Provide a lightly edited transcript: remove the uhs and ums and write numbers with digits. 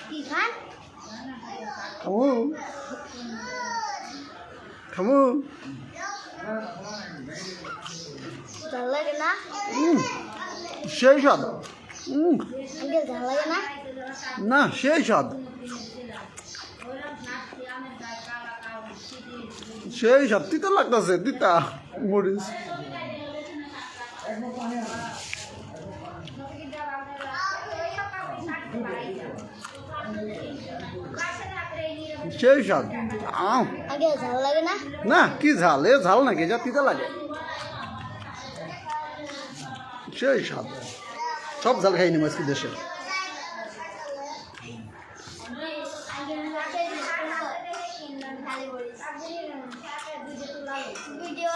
কি খান? খামু খামু ঝাল লাগে না? সেই স্বাদ আঙ্কেল ঝাল লাগে না? না সেই স্বাদ সেই স্বাদ তিতা লাগতেছে তিতা মরিচ সেই স্বাদ আঙ্কেল ঝাল লাগে না? না কি ঝাল এ ঝাল নাকি যা তিতা লাগে সেই স্বাদ সব ঝাল খাইনি আজকে দেশে ভিডিও